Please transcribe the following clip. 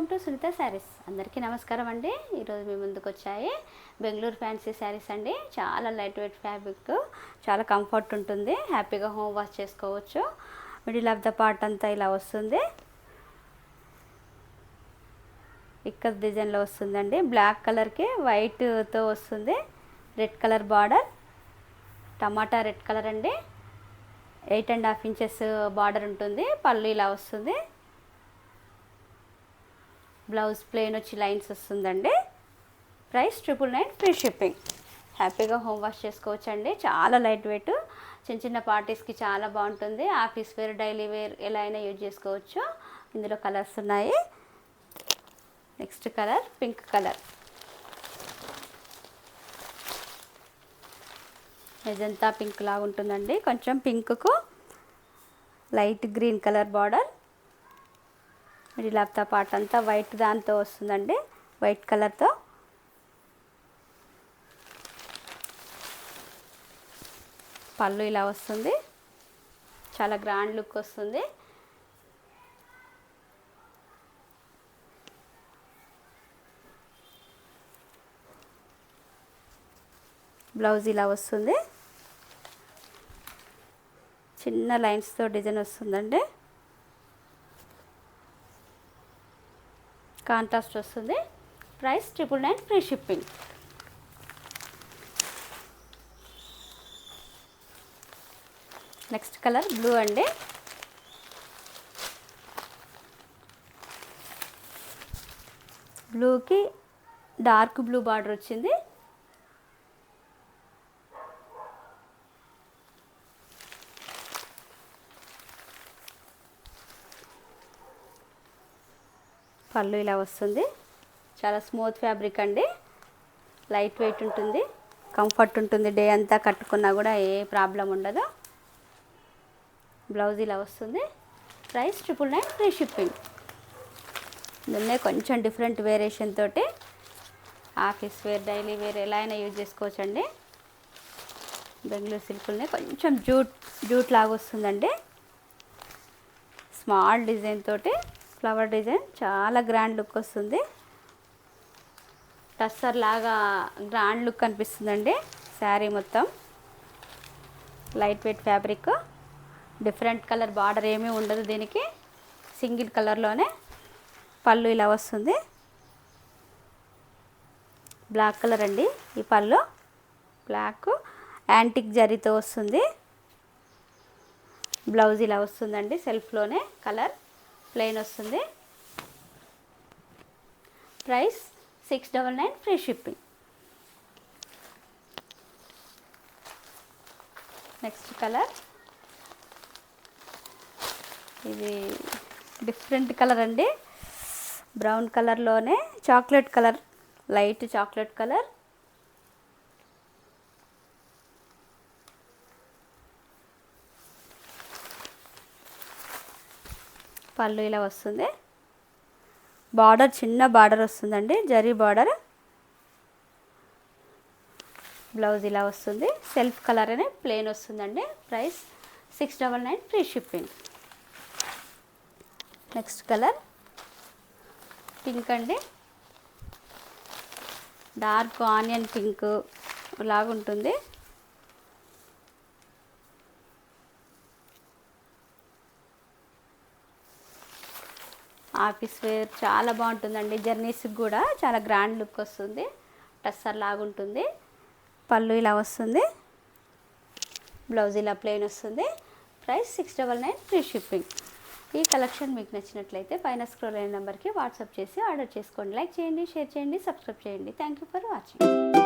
Welcome to Sunitha saris. అందరికీ నమస్కారం అండి. ఈరోజు మీ ముందుకు వచ్చాయి బెంగళూరు ఫ్యాన్సీ శారీస్ అండి. చాలా లైట్ వెయిట్ ఫ్యాబ్రిక్, చాలా కంఫర్ట్ ఉంటుంది. హ్యాపీగా హోమ్ వాష్ చేసుకోవచ్చు. మిడిల్ ఆఫ్ ద పార్ట్ అంతా ఇలా వస్తుంది. ఇక్కడ డిజైన్లో వస్తుందండి. బ్లాక్ కలర్కి వైట్తో వస్తుంది. రెడ్ కలర్ బార్డర్, టమాటా రెడ్ కలర్ అండి. 8.5 ఇంచెస్ బార్డర్ ఉంటుంది. పళ్ళు ఇలా వస్తుంది. బ్లౌజ్ ప్లెయిన్ వచ్చి లైన్స్ వస్తుందండి. Price 999 free shipping. హ్యాపీగా హోమ్ వాష్ చేసుకోవచ్చండి. చాలా లైట్ వెయిట్, చిన్న చిన్న పార్టీస్కి చాలా బాగుంటుంది. ఆఫీస్ వేర్, డైలీ వేర్ ఎలా అయినా యూజ్ చేసుకోవచ్చు. ఇందులో కలర్స్ ఉన్నాయి. Next colour pink colour. Magenta pink లాగా ఉంటుందండి. కొంచెం పింక్కు light green colour border. Middle of the part అంతా వైట్ దాంతో వస్తుందండి, వైట్ కలర్తో. పళ్ళు ఇలా వస్తుంది. చాలా గ్రాండ్ లుక్ వస్తుంది. బ్లౌజ్ ఇలా వస్తుంది. చిన్న లైన్స్తో డిజైన్ వస్తుందండి. కాంట్రాస్ట్ వస్తుంది. Price 999 free shipping. Next colour blue అండి. బ్లూకి డార్క్ బ్లూ బార్డర్ వచ్చింది. పళ్ళు ఇలా వస్తుంది. చాలా స్మూత్ ఫ్యాబ్రిక్ అండి. లైట్ వెయిట్ ఉంటుంది, కంఫర్ట్ ఉంటుంది. డే అంతా కట్టుకున్నా కూడా ఏ ప్రాబ్లం ఉండదు. బ్లౌజ్ ఇలా వస్తుంది. Price 999 free shipping. దీన్నే కొంచెం డిఫరెంట్ వేరియేషన్ తోటి ఆఫీస్ వేర్, డైలీ వేర్ ఎలా అయినా యూజ్ చేసుకోవచ్చండి. బెంగళూరు సిల్క్నే కొంచెం జూట్ లాగా వస్తుందండి. స్మాల్ డిజైన్ తోటి ఫ్లవర్ డిజైన్, చాలా గ్రాండ్ లుక్ వస్తుంది. టస్సర్ లాగా గ్రాండ్ లుక్ అనిపిస్తుందండి. శారీ మొత్తం light weight fabric. Different colour border ఏమీ ఉండదు దీనికి, సింగిల్ కలర్లోనే. పళ్ళు ఇలా వస్తుంది. బ్లాక్ కలర్ అండి ఈ పళ్ళు. బ్లాక్ యాంటిక్ జరీతో వస్తుంది. బ్లౌజ్ ఇలా వస్తుందండి. సెల్ఫ్లోనే కలర్ ప్లెయిన్ వస్తుంది. Price 699 free shipping. Next colour, ఇది డిఫరెంట్ కలర్ అండి. బ్రౌన్ కలర్లోనే chocolate colour, light chocolate colour. పళ్ళు ఇలా వస్తుంది. బార్డర్ చిన్న బార్డర్ వస్తుందండి, జరీ బార్డర్. బ్లౌజ్ ఇలా వస్తుంది. సెల్ఫ్ కలర్ అనే ప్లెయిన్ వస్తుందండి. Price 699 free shipping. Next colour pink అండి. డార్క్ ఆనియన్ పింక్ లాగుంటుంది. ఆఫీస్ వేర్ చాలా బాగుంటుందండి. జర్నీస్కి కూడా చాలా గ్రాండ్ లుక్ వస్తుంది. టస్సర్ లాగుంటుంది. పళ్ళు ఇలా వస్తుంది. బ్లౌజ్ ఇలా ప్లెయిన్ వస్తుంది. Price 699 free shipping. ఈ కలెక్షన్ మీకు నచ్చినట్లయితే పైన స్క్రోల్ అయిన నెంబర్కి వాట్సాప్ చేసి ఆర్డర్ చేసుకోండి. లైక్ చేయండి, షేర్ చేయండి, సబ్స్క్రైబ్ చేయండి. Thank you for watching.